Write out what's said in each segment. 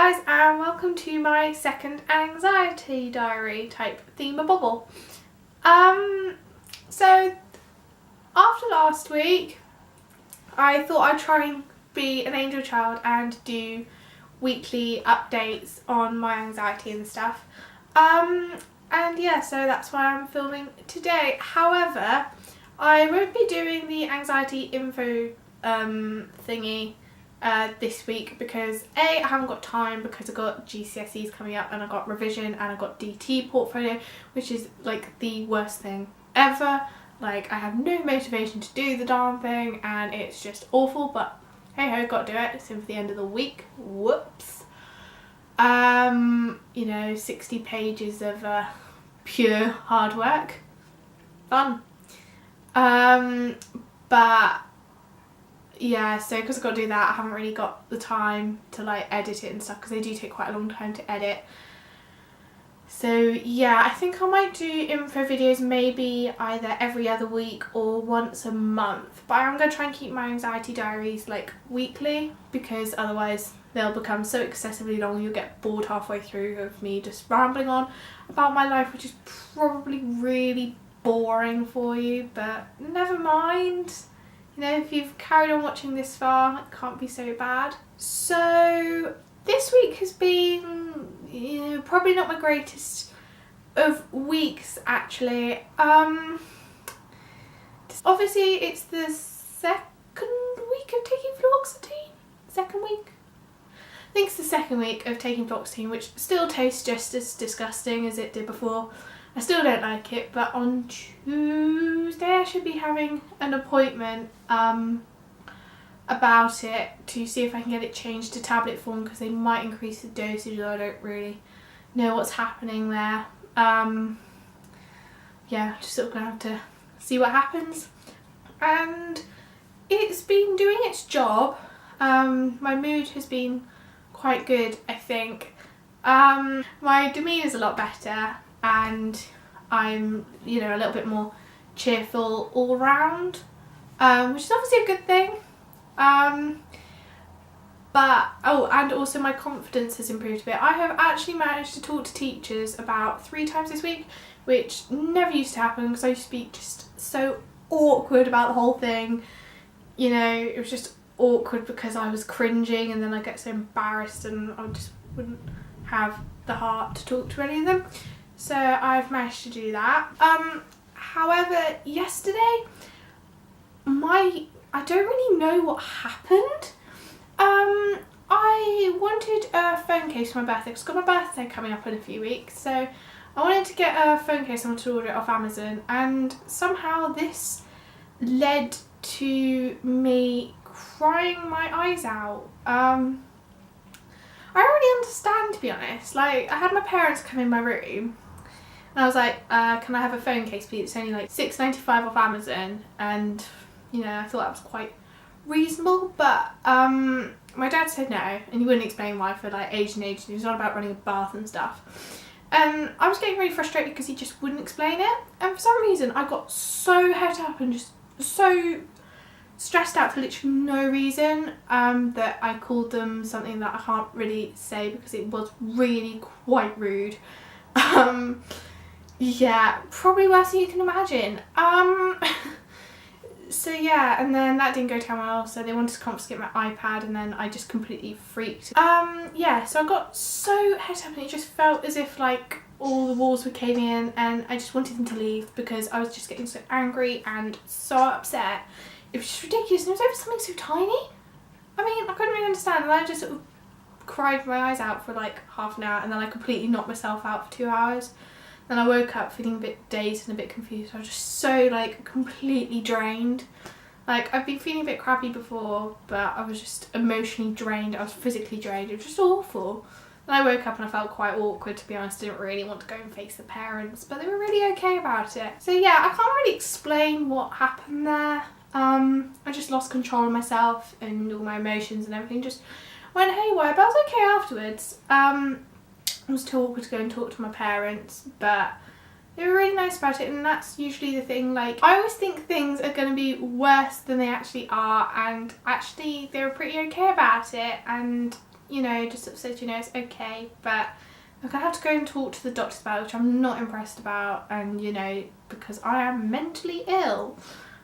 guys, and welcome to my second anxiety diary type theme-a-bobble. So after last week I thought I'd try and be an angel child and do weekly updates on my anxiety and stuff. And yeah, so that's why I'm filming today. However, I won't be doing the anxiety info thingy this week because I haven't got time, because I've got GCSEs coming up and I've got revision and I've got DT portfolio, which is like the worst thing ever. Like, I have no motivation to do the darn thing and it's just awful, but hey ho, got to do it. It's in for the end of the week. Whoops. You know, 60 pages of pure hard work. Fun. But yeah, so because I've got to do that, I haven't really got the time to like edit it and stuff, because they do take quite a long time to edit. So yeah, I think I might do info videos maybe either every other week or once a month, but I'm going to try and keep my anxiety diaries like weekly, because otherwise they'll become so excessively long you'll get bored halfway through of me just rambling on about my life, which is probably really boring for you, but never mind. You know, if you've carried on watching this far, it can't be so bad. So this week has been, you know, probably not my greatest of weeks actually. Obviously it's the second week of taking fluoxetine. Second week? I think it's the second week of taking fluoxetine, which still tastes just as disgusting as it did before. I still don't like it, but on Tuesday I should be having an appointment about it to see if I can get it changed to tablet form, because they might increase the dosage, though I don't really know what's happening there. Yeah, just sort of gonna have to see what happens. And it's been doing its job. My mood has been quite good, I think. My demeanour's a lot better and I'm, you know, a little bit more cheerful all around, which is obviously a good thing. But and also my confidence has improved a bit. I have actually managed to talk to teachers about 3 times this week, which never used to happen because I used to be just so awkward about the whole thing. You know, it was just awkward because I was cringing, and then I get so embarrassed and I just wouldn't have the heart to talk to any of them. So I've managed to do that. However, yesterday I don't really know what happened. I wanted a phone case for my birthday because I've got my birthday coming up in a few weeks, so I wanted to get a phone case. I wanted to order it off Amazon, and somehow this led to me crying my eyes out. I don't really understand, to be honest. Like, I had my parents come in my room and I was like, can I have a phone case please? It's only like $6.95 off Amazon, and you know, I thought that was quite reasonable, but my dad said no, and he wouldn't explain why for like ages and ages. He was on about running a bath and stuff, and I was getting really frustrated because he just wouldn't explain it, and for some reason I got so het up and just so stressed out for literally no reason, that I called them something that I can't really say because it was really quite rude. Yeah, probably worse than you can imagine. So yeah, and then that didn't go down well, so they wanted to confiscate my iPad, and then I just completely freaked. Yeah, so I got so het up and it just felt as if like all the walls were caving in, and I just wanted them to leave because I was just getting so angry and so upset. It was just ridiculous, and it was over something so tiny. I mean, I couldn't really understand, and I just sort of cried my eyes out for like half an hour, and then I completely knocked myself out for 2 hours. Then I woke up feeling a bit dazed and a bit confused. I was just so like completely drained. Like, I've been feeling a bit crappy before, but I was just emotionally drained. I was physically drained. It was just awful. Then I woke up and I felt quite awkward, to be honest. I didn't really want to go and face the parents, but they were really okay about it. So yeah, I can't really explain what happened there. I just lost control of myself, and all my emotions and everything just went haywire, but I was okay afterwards. I was too awkward to go and talk to my parents, but they were really nice about it, and that's usually the thing. Like, I always think things are going to be worse than they actually are, and actually they were pretty okay about it, and you know, just sort of said, you know, it's okay, but I'm going to have to go and talk to the doctors about it, which I'm not impressed about, and, you know, because I am mentally ill,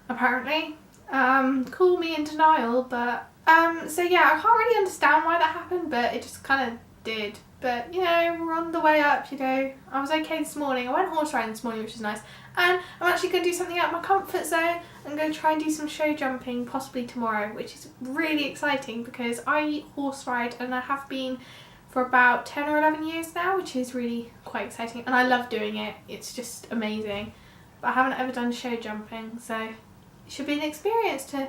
apparently. Call me in denial, but, so yeah, I can't really understand why that happened, but it just kind of did. But, you know, we're on the way up, you know. I was okay this morning. I went horse riding this morning, which is nice. And I'm actually going to do something out of my comfort zone. I'm going to try and do some show jumping, possibly tomorrow, which is really exciting because I horse ride and I have been for about 10 or 11 years now, which is really quite exciting. And I love doing it. It's just amazing. But I haven't ever done show jumping, so it should be an experience to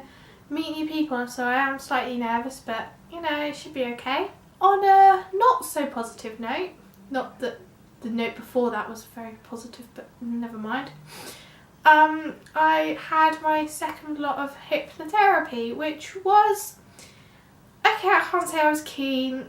meet new people. So I am slightly nervous, but, you know, it should be okay. On a not so positive note, not that the note before that was very positive, but never mind. I had my second lot of hypnotherapy, which was okay. I can't say I was keen.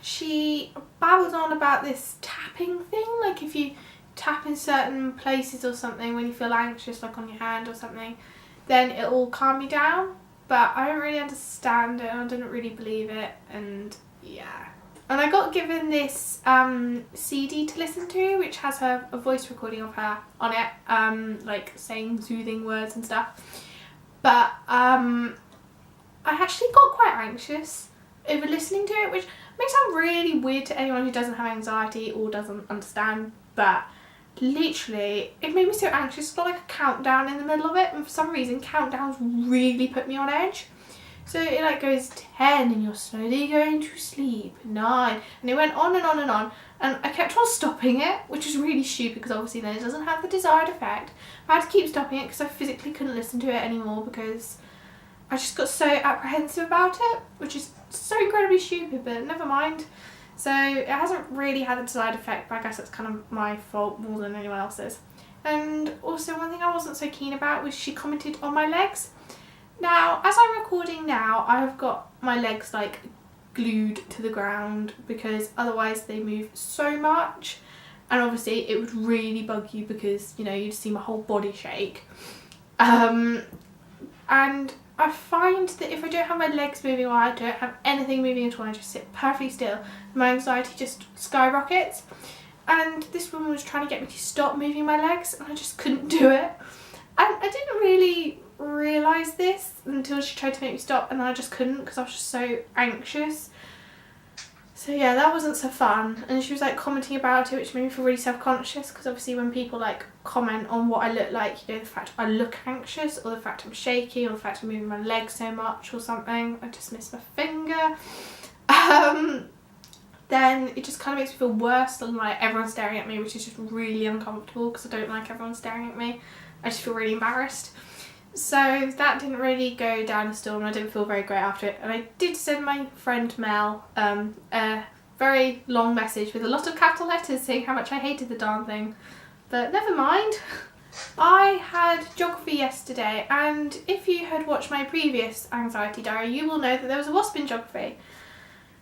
She babbled on about this tapping thing, like if you tap in certain places or something when you feel anxious, like on your hand or something, then it will calm you down. But I don't really understand it and I didn't really believe it, and yeah. And I got given this CD to listen to, which has a voice recording of her on it, like saying soothing words and stuff. But I actually got quite anxious over listening to it, which may sound really weird to anyone who doesn't have anxiety or doesn't understand, but literally it made me so anxious. It's got like a countdown in the middle of it, and for some reason countdowns really put me on edge. So it like goes 10 and you're slowly going to sleep, 9, and it went on and on and on, and I kept on stopping it, which is really stupid because obviously then it doesn't have the desired effect. I had to keep stopping it because I physically couldn't listen to it anymore because I just got so apprehensive about it, which is so incredibly stupid, but never mind. So it hasn't really had a desired effect, but I guess it's kind of my fault more than anyone else's. And also one thing I wasn't so keen about was she commented on my legs. Now, as I'm recording now, I've got my legs like glued to the ground because otherwise they move so much. And obviously it would really bug you because, you know, you'd see my whole body shake. And I find that if I don't have my legs moving or I don't have anything moving at all, I just sit perfectly still, my anxiety just skyrockets. And this woman was trying to get me to stop moving my legs and I just couldn't do it. And I didn't really realise this until she tried to make me stop, and I just couldn't because I was just so anxious. So yeah, that wasn't so fun. And she was like commenting about it, which made me feel really self-conscious because obviously when people like comment on what I look like, you know, the fact I look anxious or the fact I'm shaky or the fact I'm moving my legs so much or something, I just missed my finger, then it just kind of makes me feel worse than like everyone staring at me, which is just really uncomfortable because I don't like everyone staring at me. I just feel really embarrassed. So that didn't really go down a storm and I didn't feel very great after it. And I did send my friend Mel a very long message with a lot of capital letters saying how much I hated the darn thing. But never mind. I had geography yesterday, and if you had watched my previous anxiety diary, you will know that there was a wasp in geography.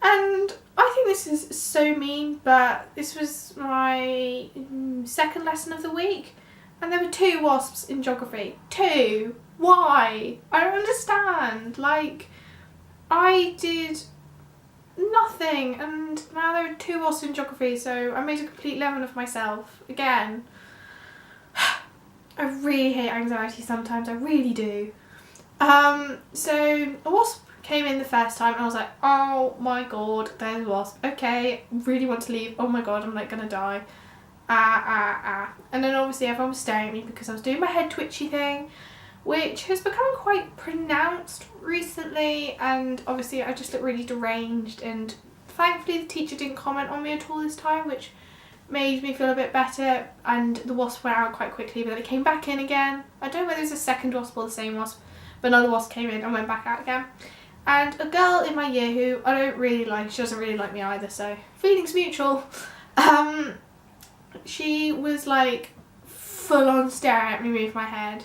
And I think this is so mean, but this was my second lesson of the week. And there were 2 wasps in geography. 2? Why? I don't understand. Like, I did nothing and now there are 2 wasps in geography, so I made a complete lemon of myself again. I really hate anxiety sometimes, I really do. So a wasp came in the first time and I was like, oh my god, there's a wasp. Okay, really want to leave. Oh my god, I'm like gonna die. And then obviously everyone was staring at me because I was doing my head twitchy thing, which has become quite pronounced recently, and obviously I just look really deranged, and thankfully the teacher didn't comment on me at all this time, which made me feel a bit better, and the wasp went out quite quickly, but then it came back in again. I don't know whether it was a second wasp or the same wasp, but another wasp came in and went back out again. And a girl in my year who I don't really like, she doesn't really like me either, so feelings mutual, she was like full on staring at me move my head,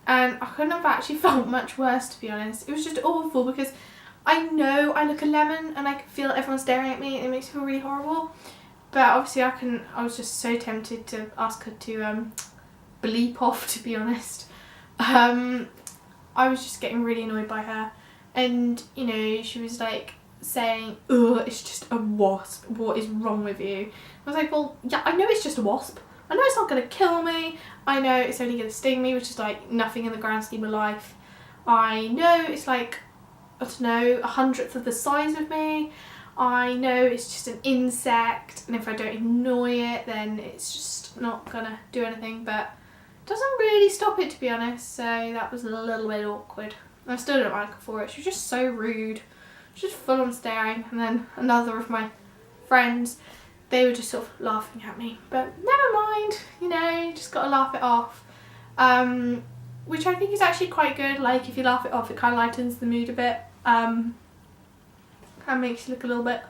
and I couldn't have actually felt much worse, to be honest. It was just awful because I know I look a lemon and I can feel everyone staring at me and it makes me feel really horrible. But obviously I was just so tempted to ask her to bleep off, to be honest. I was just getting really annoyed by her. and you know, she was like saying, ugh, it's just a wasp, what is wrong with you? I was like, well, yeah, I know it's just a wasp. I know it's not going to kill me. I know it's only going to sting me, which is like nothing in the grand scheme of life. I know it's like, I don't know, 1/100th of the size of me. I know it's just an insect, and if I don't annoy it, then it's just not going to do anything, but it doesn't really stop it, to be honest, so that was a little bit awkward. I still don't like her for it. She was just so rude. She was just full on staring, and then another of my friends, they were just sort of laughing at me, but never mind, you know, you just got to laugh it off, which I think is actually quite good. Like, if you laugh it off, it kind of lightens the mood a bit, and makes you look a little bit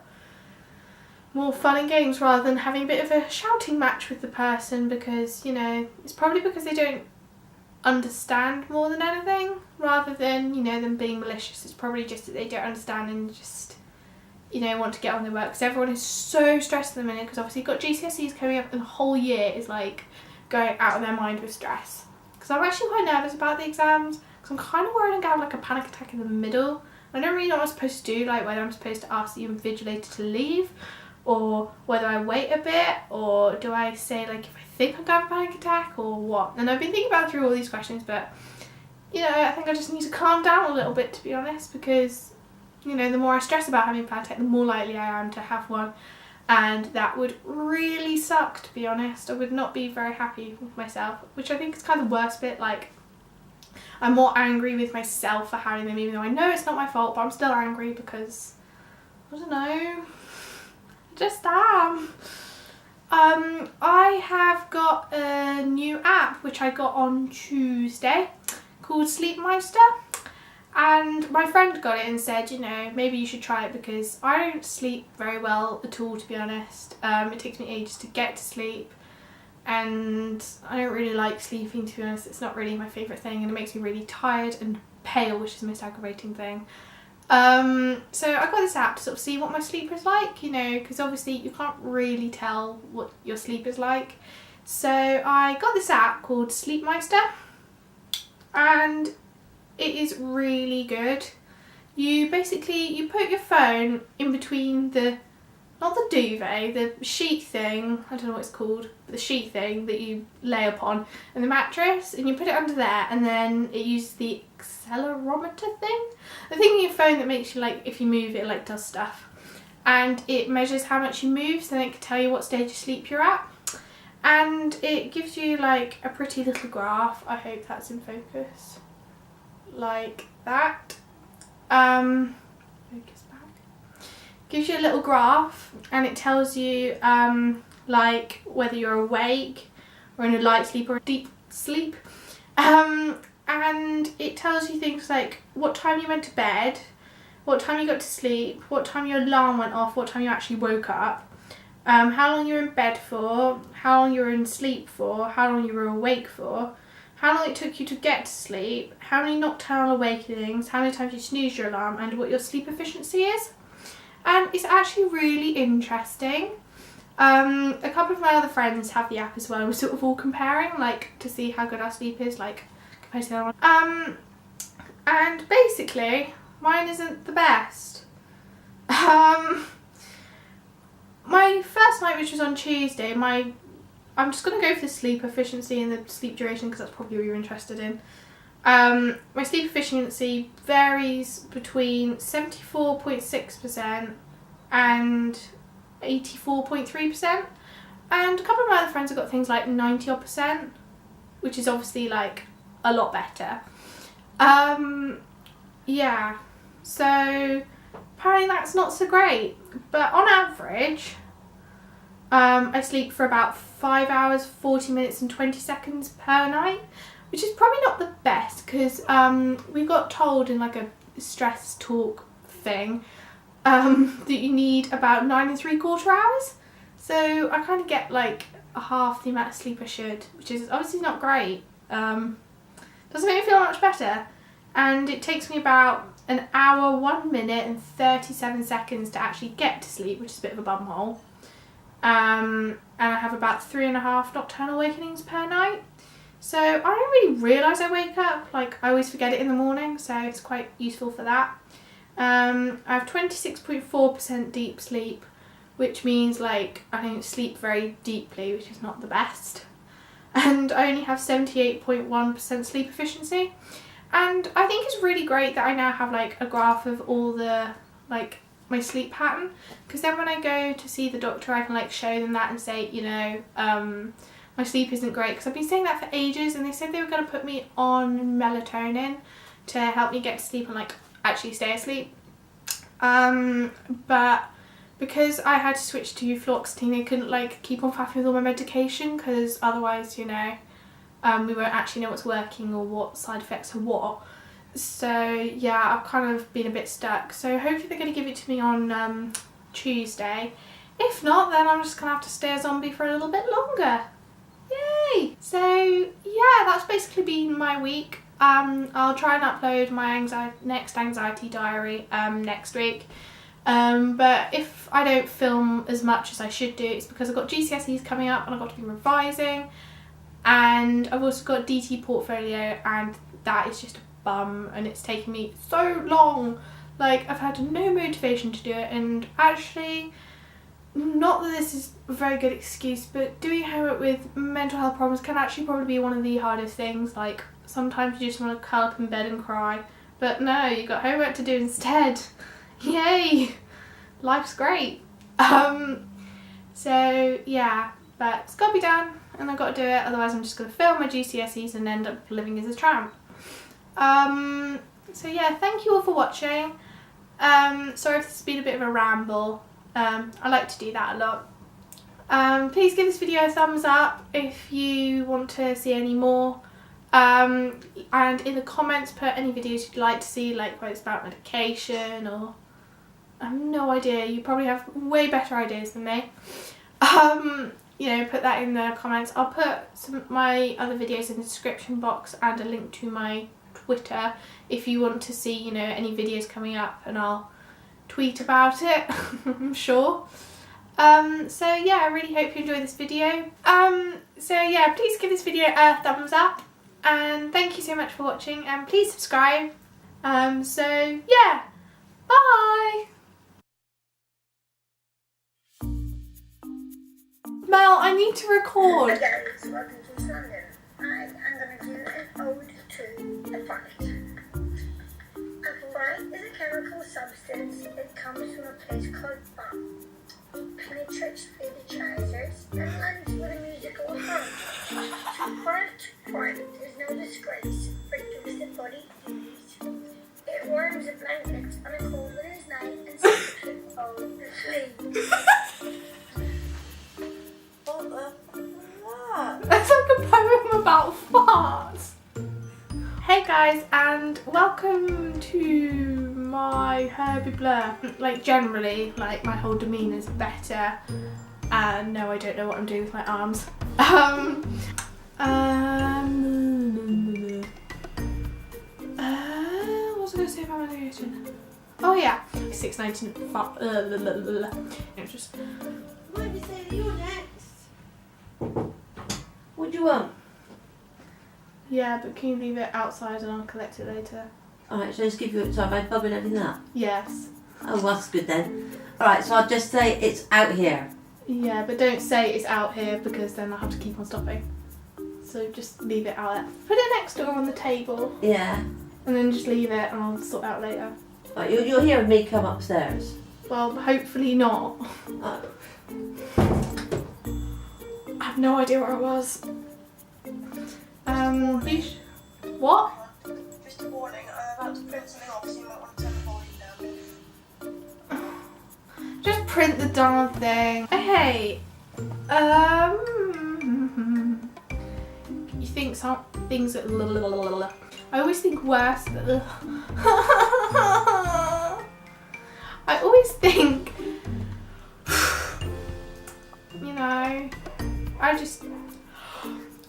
more fun and games rather than having a bit of a shouting match with the person, because, you know, it's probably because they don't understand more than anything, rather than, you know, them being malicious. It's probably just that they don't understand and just, you know, want to get on their work, because everyone is so stressed at the minute, because obviously you've got GCSEs coming up and the whole year is like going out of their mind with stress. Because I'm actually quite nervous about the exams, because I'm kind of worried I'm going to have like a panic attack in the middle. I don't really know what I'm supposed to do, like whether I'm supposed to ask the invigilator to leave, or whether I wait a bit, or do I say like if I think I'm going to have a panic attack or what. And I've been thinking about through all these questions, but you know, I think I just need to calm down a little bit, to be honest, because you know, the more I stress about having a panic attack, the more likely I am to have one, and that would really suck, to be honest. I would not be very happy with myself, which I think is kind of the worst bit. Like, I'm more angry with myself for having them, even though I know it's not my fault, but I'm still angry because, I don't know, I just am. I have got a new app which I got on Tuesday called Sleepmeister, and my friend got it and said, you know, maybe you should try it, because I don't sleep very well at all, to be honest. It takes me ages to get to sleep, and I don't really like sleeping, to be honest. It's not really my favourite thing, and it makes me really tired and pale, which is the most aggravating thing. So I got this app to sort of see what my sleep is like, you know, because obviously you can't really tell what your sleep is like. So I got this app called Sleepmeister, and it is really good. You basically, you put your phone in between the, not the duvet, the sheet thing, I don't know what it's called, but the sheet thing that you lay upon, and the mattress, and you put it under there, and then it uses the accelerometer thing, the thing in your phone that makes you, like, if you move it, like, does stuff, and it measures how much you move, so then it can tell you what stage of sleep you're at, and it gives you, like, a pretty little graph. I hope that's in focus, like that. Focus back. Gives you a little graph, and it tells you like whether you're awake or in a light sleep or a deep sleep, and it tells you things like what time you went to bed, what time you got to sleep, what time your alarm went off, what time you actually woke up, how long you were in bed for, how long you were in sleep for, how long you were awake for, how long it took you to get to sleep, how many nocturnal awakenings, how many times you snoozed your alarm, and what your sleep efficiency is. And it's actually really interesting. A couple of my other friends have the app as well. We're sort of all comparing, like, to see how good our sleep is, like, compared to the other one. And basically, mine isn't the best. My first night, which was on Tuesday, I'm just going to go for the sleep efficiency and the sleep duration, because that's probably what you're interested in. My sleep efficiency varies between 74.6% and 84.3%, and a couple of my other friends have got things like 90%, which is obviously like a lot better. Yeah, so apparently that's not so great, but on average I sleep for about 5 hours, 40 minutes and 20 seconds per night, which is probably not the best, because we got told in like a stress talk thing that you need about 9 3/4 hours. So I kind of get like a half the amount of sleep I should, which is obviously not great. Doesn't make me feel much better. And it takes me about an hour, 1 minute and 37 seconds to actually get to sleep, which is a bit of a bumhole. And I have about 3.5 nocturnal awakenings per night. So I don't really realise I wake up, like I always forget it in the morning, so it's quite useful for that. I have 26.4% deep sleep, which means like I don't sleep very deeply, which is not the best. And I only have 78.1% sleep efficiency. And I think it's really great that I now have like a graph of all the like my sleep pattern, because then when I go to see the doctor I can like show them that and say, you know, my sleep isn't great, because I've been saying that for ages, and they said they were going to put me on melatonin to help me get to sleep and like actually stay asleep. But because I had to switch to fluoxetine, they couldn't like keep on faffing with all my medication, because otherwise, you know, we won't actually know what's working or what side effects are what. So yeah, I've kind of been a bit stuck. So hopefully they're going to give it to me on Tuesday. If not, then I'm just going to have to stay a zombie for a little bit longer. Yay! So yeah, that's basically been my week. I'll try and upload my next anxiety diary next week. But if I don't film as much as I should do, it's because I've got GCSEs coming up and I've got to be revising, and I've also got DT portfolio, and that is just a bum, and it's taken me so long. Like, I've had no motivation to do it, and actually, not that this is a very good excuse, but doing homework with mental health problems can actually probably be one of the hardest things. Like, sometimes you just want to curl up in bed and cry, but no, you've got homework to do instead. Yay! Life's great. So yeah, but it's got to be done, and I've got to do it, otherwise I'm just going to fail my GCSEs and end up living as a tramp. So yeah, thank you all for watching. Sorry if this has been a bit of a ramble. I like to do that a lot. Please give this video a thumbs up if you want to see any more. And in the comments put any videos you'd like to see, like whether it's about medication or... I have no idea, you probably have way better ideas than me. You know, put that in the comments. I'll put some of my other videos in the description box and a link to my Twitter if you want to see, you know, any videos coming up, and I'll tweet about it, I'm sure. So yeah, I really hope you enjoyed this video. So yeah, please give this video a thumbs up, and thank you so much for watching, and please subscribe. So yeah, bye! Mel, I need to record. Hello, welcome to East London. I'm going to do an ode to a fight. A fight is a chemical substance that comes from a place called bum. It penetrates through the trousers and ends with a musical hum. To fight, there's no disgrace, for it gives the body ease. It warms the blankets on a cold winter's night and sleeps with all the sleep. That's like a poem about farts. Hey guys, and welcome to my Herbie Blur. Like, generally, like, my whole demeanour's better. And no, I don't know what I'm doing with my arms. What was I going to say about my medication? Oh yeah, 6.19. Just... Why did you say that you're next? What do you want? Yeah, but can you leave it outside and I'll collect it later? Alright, so just give you a time. I've been having that. Yes. Oh, well, that's good then. Alright, so I'll just say it's out here. Yeah, but don't say it's out here, because then I'll have to keep on stopping. So just leave it out there. Put it next door on the table. Yeah. And then just leave it and I'll sort it out later. Right, you'll hear me come upstairs. Well, hopefully not. Oh. I have no idea where I was. What? Just a warning, I'm about to print something off, so you might want to turn the volume down. Just print the darn thing. Hey, you think some things that I always think worse. I always think, you know, I just...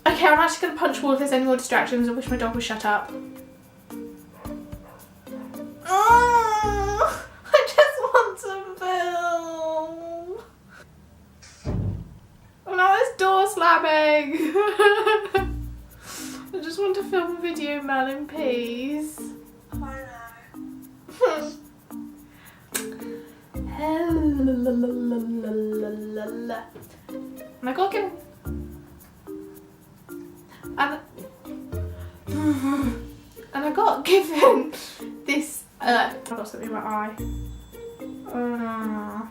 Okay, I'm actually going to punch a wall if there's any more distractions. I wish my dog would shut up. Oh, I just want to film. Oh no, it's door slamming. just want to film a video, Mel, in peace. I know. And I got given. And I got given this. I've got something in my eye. I've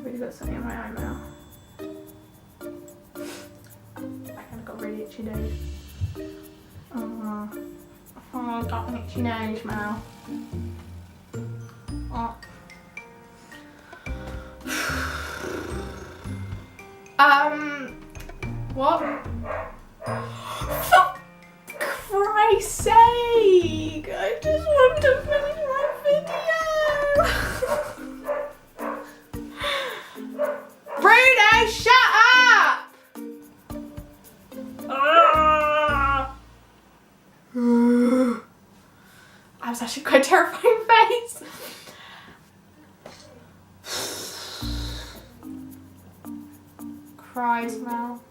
really got something in my eye now. I kind of got really itchy nose. Oh, I got an itchy nose now. Oh. What? For Christ's sake! I just want to finish my video! Bruno, shut up! I was actually quite terrifying face. Cries now.